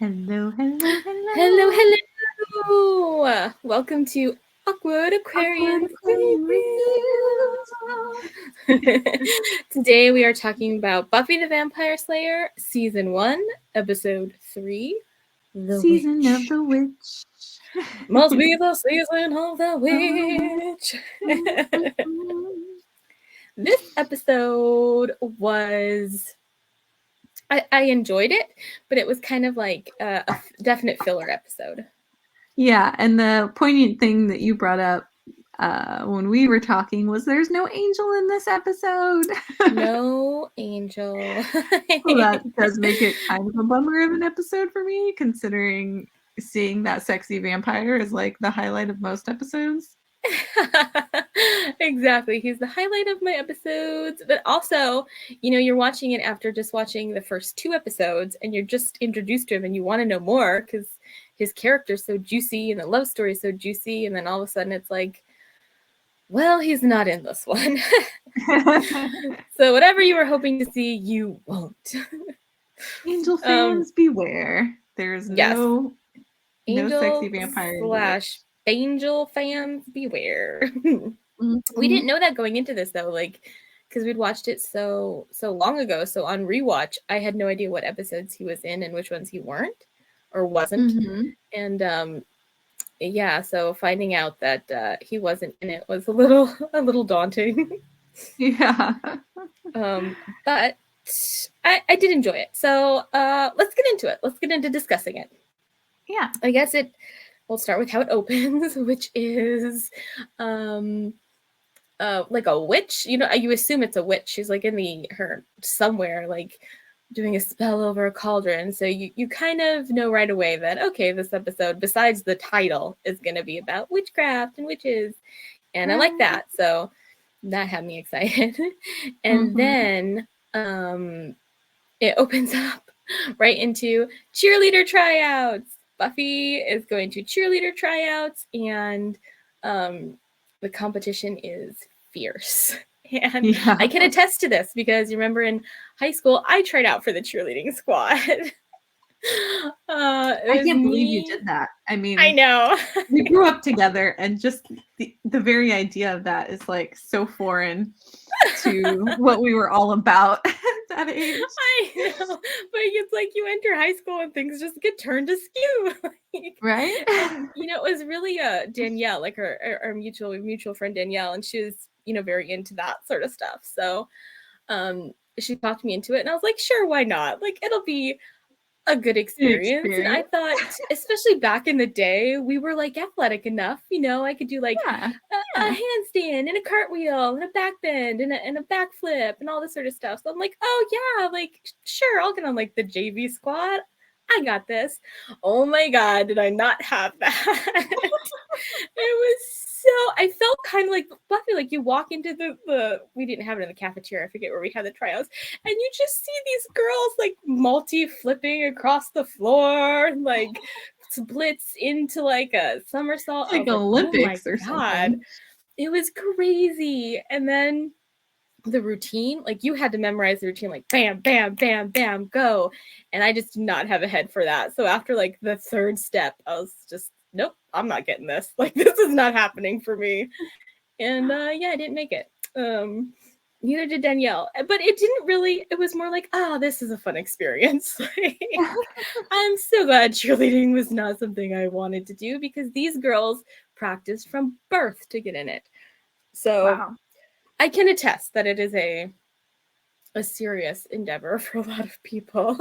Hello, hello, hello. Hello, hello. Welcome to Awkward Aquarians Review. Today we are talking about Buffy the Vampire Slayer, Season 1, Episode 3, The Season Witch. of the Witch. Must be the season of the witch. This episode was... I enjoyed it, but it was kind of like a definite filler episode. Yeah, and the poignant thing that you brought up when we were talking was there's no angel in this episode. No angel. Well, that does make it kind of a bummer of an episode for me, considering seeing that sexy vampire is like the highlight of most episodes. Exactly. He's the highlight of my episodes. But also, you're watching it after just watching the first 2 episodes and you're just introduced to him and you want to know more because his character's so juicy and the love story is so juicy. And then all of a sudden it's like, well, he's not in this one. So whatever you were hoping to see, you won't. Angel fans beware. There's no sexy vampire / Angel fans beware. Mm-hmm. We didn't know that going into this though, like because we'd watched it so long ago. So on rewatch, I had no idea what episodes he was in and which ones he weren't or wasn't. Mm-hmm. And yeah, so finding out that he wasn't in it was a little daunting. Yeah. But I did enjoy it. So let's get into it. Let's get into discussing it. Yeah. I guess we'll start with how it opens, which is like a witch. You assume it's a witch. She's like in her somewhere, like doing a spell over a cauldron. So you kind of know right away that, okay, this episode, besides the title, is going to be about witchcraft and witches. And I like that. So that had me excited. And then it opens up right into cheerleader tryouts. Buffy is going to cheerleader tryouts, and the competition is fierce. And yeah. I can attest to this because you remember in high school, I tried out for the cheerleading squad. I can't believe you did that. I mean, I know. We grew up together, and just the very idea of that is like so foreign to what we were all about at that age. I know, but it's like you enter high school and things just get turned askew. Right? And, it was really Danielle, like our mutual friend Danielle, and she was very into that sort of stuff. So she talked me into it, and I was like, sure, why not? Like, it'll be a good experience. And I thought, especially back in the day, we were like athletic enough, I could do like a handstand and a cartwheel and a backbend and a backflip and all this sort of stuff. So I'm like, oh yeah, like sure, I'll get on like the JV squad. I got this. Oh my God, did I not have that? It was I felt kind of like Buffy, like you walk into the we didn't have it in the cafeteria, I forget where we had the tryouts, and you just see these girls like multi-flipping across the floor, like splits into like a somersault. Like Olympics or something. It was crazy. And then the routine, like you had to memorize the routine, like bam, bam, bam, bam, go. And I just did not have a head for that. So after like the 3rd step, I was just, nope, I'm not getting this. Like, this is not happening for me. And yeah, I didn't make it. Neither did Danielle. But it didn't really, it was more like, oh, this is a fun experience. I'm so glad cheerleading was not something I wanted to do because these girls practiced from birth to get in it. So wow. I can attest that it is a serious endeavor for a lot of people.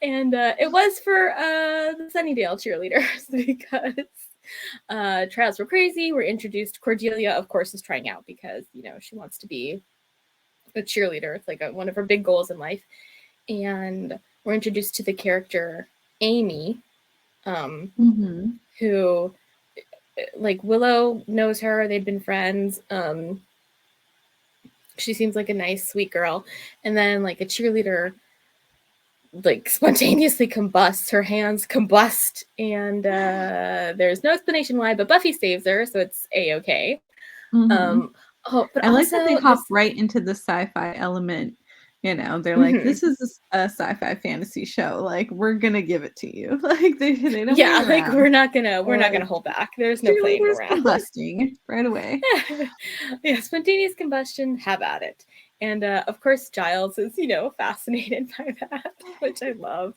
And it was for the Sunnydale cheerleaders because trials were crazy. We're introduced. Cordelia, of course, is trying out because, she wants to be a cheerleader. It's like one of her big goals in life. And we're introduced to the character Amy, who, like, Willow knows her. They've been friends. She seems like a nice, sweet girl. And then, like, a cheerleader like spontaneously combusts, her hands combust, and there's no explanation why, but Buffy saves her, so it's a-okay. But I like that they hop right into the sci-fi element You know, they're like, this is a sci-fi fantasy show. Like, we're gonna give it to you. Like, they don't Yeah, wait like around. we're not gonna hold back. There's no playing Cheerleaders around. combusting right away. Yeah, spontaneous combustion, have at it. And of course, Giles is, fascinated by that, which I love.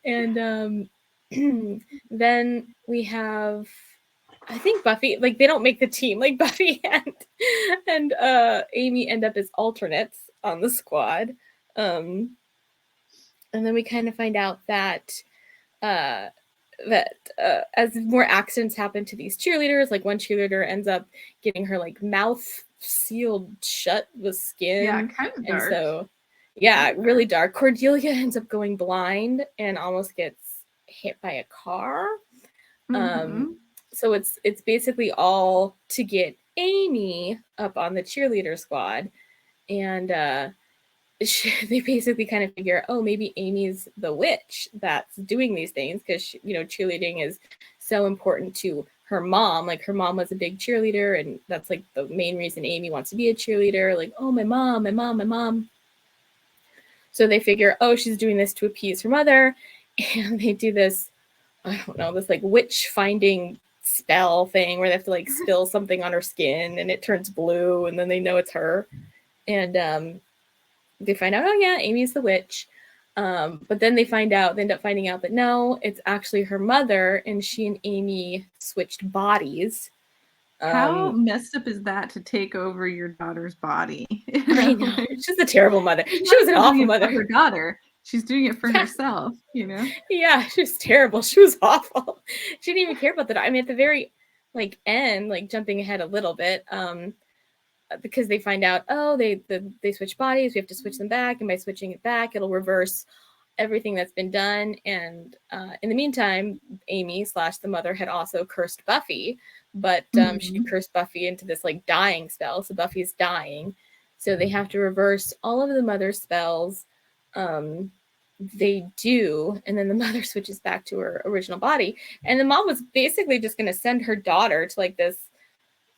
And then we have, I think Buffy, like they don't make the team. Like Buffy and Amy end up as alternates on the squad. And then we kind of find out that as more accidents happen to these cheerleaders, like one cheerleader ends up getting her like mouth sealed shut with skin. Yeah, kind of dark. And so, yeah, really dark. Cordelia ends up going blind and almost gets hit by a car. So it's basically all to get Amy up on the cheerleader squad, and they basically kind of figure, oh, maybe Amy's the witch that's doing these things because cheerleading is so important to her mom. Like her mom was a big cheerleader, and that's like the main reason Amy wants to be a cheerleader. Like, oh, my mom. So they figure, oh, she's doing this to appease her mother, and they do this, I don't know, this like witch finding spell thing where they have to like spill something on her skin and it turns blue, and then they know it's her. And they find out, oh yeah, Amy's the witch. But then they end up finding out that no, it's actually her mother, and she and Amy switched bodies. How messed up is that to take over your daughter's body? I know. She's a terrible mother. She was an awful mother. Her daughter. She's doing it for herself, Yeah, she was terrible. She was awful. She didn't even care about that. I mean, at the very end, like jumping ahead a little bit, because they find out, oh, they switch bodies, we have to switch them back, and by switching it back, it'll reverse everything that's been done. And in the meantime, Amy / the mother had also cursed Buffy, but she cursed Buffy into this like dying spell, so Buffy's dying, so they have to reverse all of the mother's spells. They do, and then the mother switches back to her original body, and the mom was basically just going to send her daughter to like this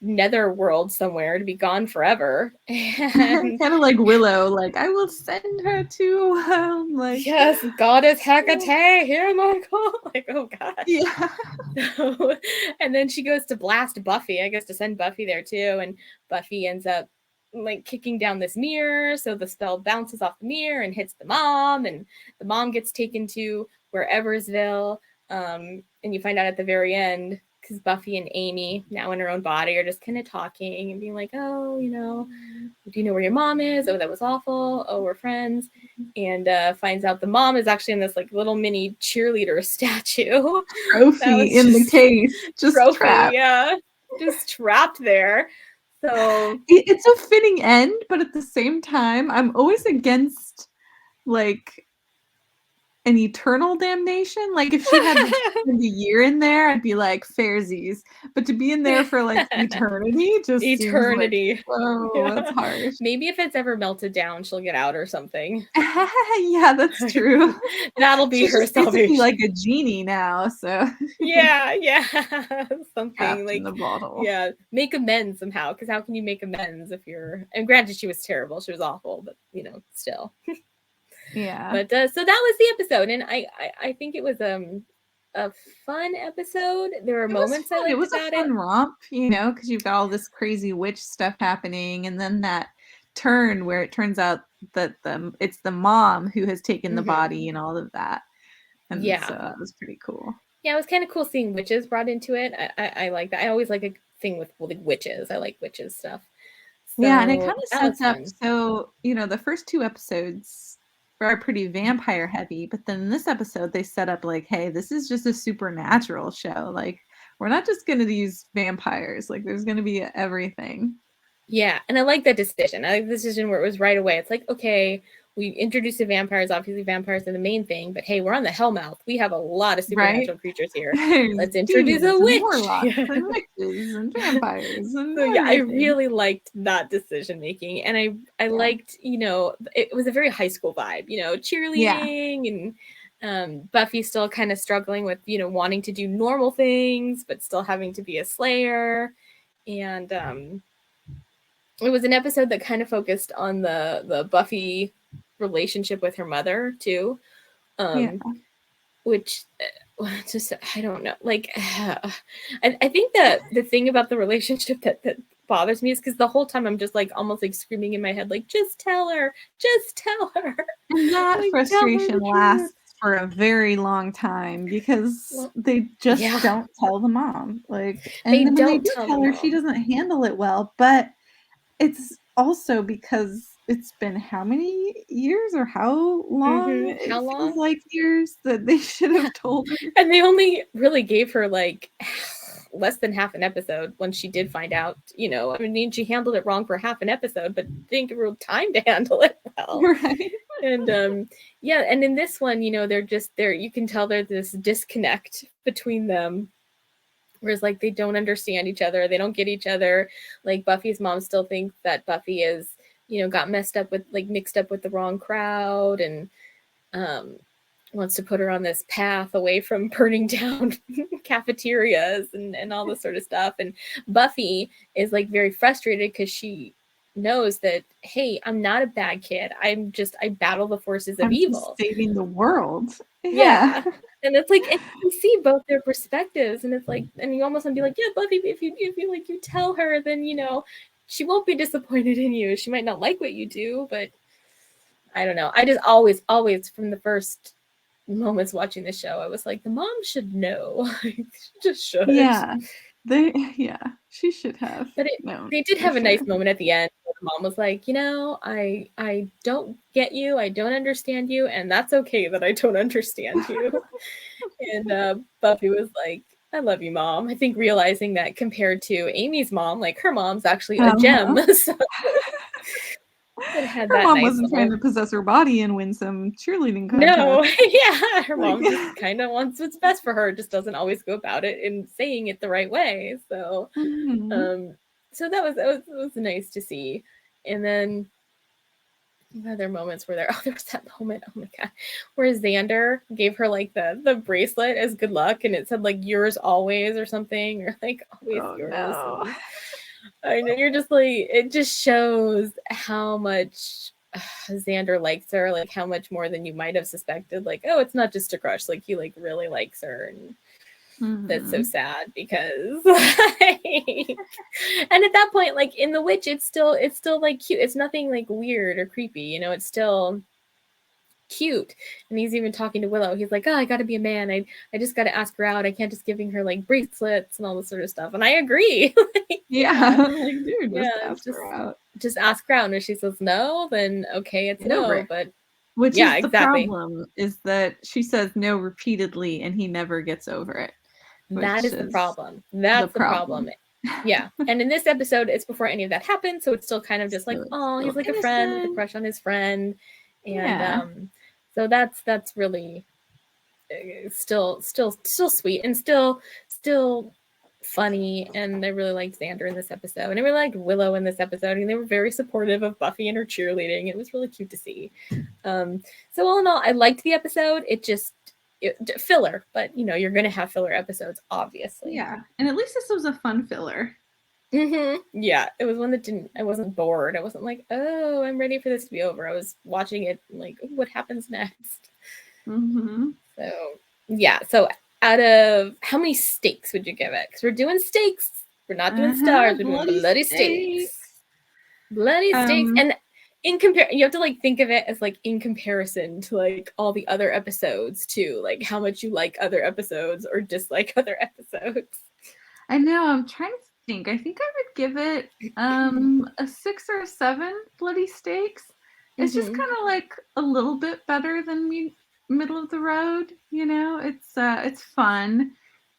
nether world somewhere to be gone forever. And kind of like Willow, like I will send her to like yes, goddess Hecate, here Michael. Like, oh god. Yeah. So, and then she goes to blast Buffy, I guess, to send Buffy there too, and Buffy ends up like kicking down this mirror, so the spell bounces off the mirror and hits the mom, and the mom gets taken to whereversville. And you find out at the very end, because Buffy and Amy, now in her own body, are just kind of talking and being like, oh, do you know where your mom is? Oh, that was awful. Oh, we're friends. And finds out the mom is actually in this like little mini cheerleader statue. Trophy in the case. Just trophy, trapped. yeah. Just trapped there. So it's a fitting end, but at the same time, I'm always against like an eternal damnation. Like if she had a year in there, I'd be like fairsies. But to be in there for like eternity, just eternity. Seems like, oh, that's harsh. Maybe if it's ever melted down, she'll get out or something. Yeah, that's true. That'll be She's her salvation. like a genie now, so yeah, something trapped like in the bottle. Yeah, make amends somehow. Because how can you make amends if you're? And granted, she was terrible. She was awful, but still. Yeah. But so that was the episode, and I think it was a fun episode. There were moments I liked it was about a fun romp, because you've got all this crazy witch stuff happening, and then that turn where it turns out that it's the mom who has taken the body and all of that. And so that was pretty cool. Yeah, it was kind of cool seeing witches brought into it. I like that. I always like a thing with like witches. I like witches stuff. So, yeah, and it kind of sets up. So the first 2 episodes are pretty vampire heavy, but then in this episode they set up like, hey, this is just a supernatural show. Like, we're not just going to use vampires. Like, there's going to be everything. Yeah, and I like that decision. I like the decision where it was right away. It's like, okay, we introduced the vampires. Obviously, vampires are the main thing, but hey, we're on the Hellmouth. We have a lot of supernatural creatures here. Let's introduce a witch. And witches and vampires. And so yeah, I really liked that decision making, and I liked, it was a very high school vibe. Cheerleading and Buffy still kind of struggling with wanting to do normal things, but still having to be a Slayer, and it was an episode that kind of focused on the Buffy relationship with her mother too. Yeah. Which just I don't know. Like I think that the thing about the relationship that bothers me is because the whole time I'm just like almost like screaming in my head, like, just tell her, just tell her. And that Like, frustration lasts for a very long time because they just don't tell the mom. Like, and they then when they don't do tell her, the she mom. doesn't handle it well. But it's also because it's been how many years or how long? It How feels long? like years that they should have told her. And they only really gave her like less than half an episode when she did find out, you know. I mean, she handled it wrong for half an episode, but didn't give her time to handle it well. Right. And yeah, and in this one, you know, they're just there, you can tell there's this disconnect between them. Whereas like they don't understand each other, they don't get each other. Like Buffy's mom still thinks that Buffy is, you know, got mixed up with the wrong crowd, and um wants to put her on this path away from burning down cafeterias and all this sort of stuff. And Buffy is like very frustrated because she knows that, hey, I'm not a bad kid. I battle the forces of I'm just evil. saving the world. Yeah. Yeah. And it's like, and you see both their perspectives, and it's like, and you almost want to be like, yeah, Buffy, if you like, you tell her, then, you know, she won't be disappointed in you. She might not like what you do, but I don't know. I just always from the first moments watching the show, I was like, the mom should know. She just should. Yeah. She should have But known they did for have a sure. nice moment at the end where the mom was like, you know, I don't get you, I don't understand you, and that's okay that I don't understand you. And Buffy was like, I love you, Mom. I think realizing that compared to Amy's mom, like her mom's actually a gem. So it had Her that mom nice wasn't trying little. to possess her body and win some cheerleading No, contest. yeah, her Like, mom just kind of wants what's best for her, just doesn't always go about it in saying it the right way. So, mhm. um, so that was nice to see. And then other moments where there was that moment, oh my god, where Xander gave her like the bracelet as good luck, and it said like yours always or something, or like always Oh yours. no. And I know, you're just like, it just shows how much Xander likes her, like how much more than you might have suspected. Like, oh, it's not just a crush, like he like really likes her. And that's so Mhm. sad because like, and at that point, like in The Witch, it's still like cute. It's nothing like weird or creepy, you know, it's still cute. And he's even talking to Willow. He's like, oh, I gotta be a man. I just gotta ask her out. I can't just giving her like bracelets and all this sort of stuff. And I agree. Like, Yeah. Like, dude, yeah, just ask her out. just ask her out. And if she says no, then okay, it's Get over no. it. But Which yeah, is the exactly. problem, is that she says no repeatedly and he never gets over it, That which is the is problem. the That's the problem. problem. Yeah. And in this episode, it's before any of that happened. So it's still kind of just like, So it's oh, he's still like a friend with a innocent. crush on his friend. And Yeah. so that's really still sweet and still funny. And I really liked Xander in this episode, and I really liked Willow in this episode, and they were very supportive of Buffy and her cheerleading. It was really cute to see. So all in all, I liked the episode. Filler, but you know, you're gonna have filler episodes, obviously. Yeah. And at least this was a fun filler. Yeah, it was one that didn't. I wasn't bored. I wasn't like, oh, I'm ready for this to be over. I was watching it like, what happens next? Mm-hmm. So yeah. So out of how many steaks would you give it? Because we're doing steaks. We're not doing stars. We're doing Bloody bloody steak. steaks. Bloody steaks. And in compare, you have to like think of it as like in comparison to like all the other episodes too. Like how much you like other episodes or dislike other episodes. I know. I'm trying to think. I think I would give it a 6 or a 7 bloody steaks. It's just kind of like a little bit better than middle of the road. You know, it's fun,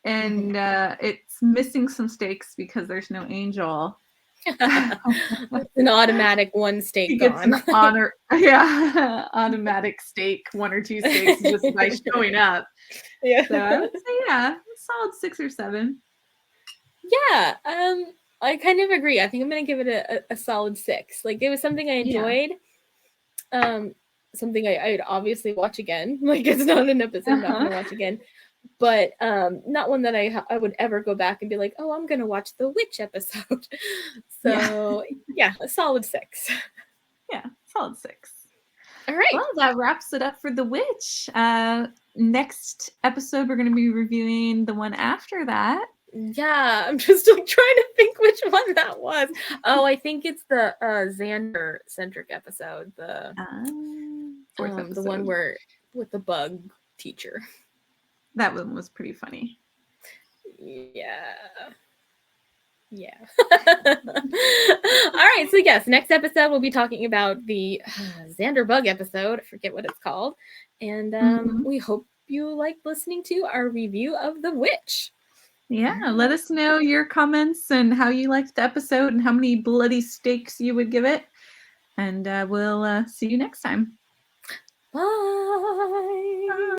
and it's missing some steaks because there's no Angel. It's an automatic one steak He gets an gone. automatic steak, 1 or 2 steaks just by showing up. Yeah. So I would say, yeah, a solid 6 or 7. Yeah. I kind of agree. I think I'm gonna give it a solid 6. Like it was something I enjoyed. Something I'd obviously watch again. Like it's not an episode I'm not gonna watch again. But not one that I would ever go back and be like, oh, I'm gonna watch the Witch episode. So yeah, a solid 6. Yeah, solid 6. All right. Well, that wraps it up for The Witch. Next episode, we're going to be reviewing the one after that. Yeah, I'm just like trying to think which one that was. Oh, I think it's the Xander centric episode. The Fourth episode. The one where with the bug teacher. That one was pretty funny. Yeah. Yeah. All right. So yes, next episode we'll be talking about the Xander bug episode. I forget what it's called. And we hope you liked listening to our review of The Witch. Yeah, let us know your comments and how you liked the episode and how many bloody steaks you would give it. And we'll see you next time. Bye.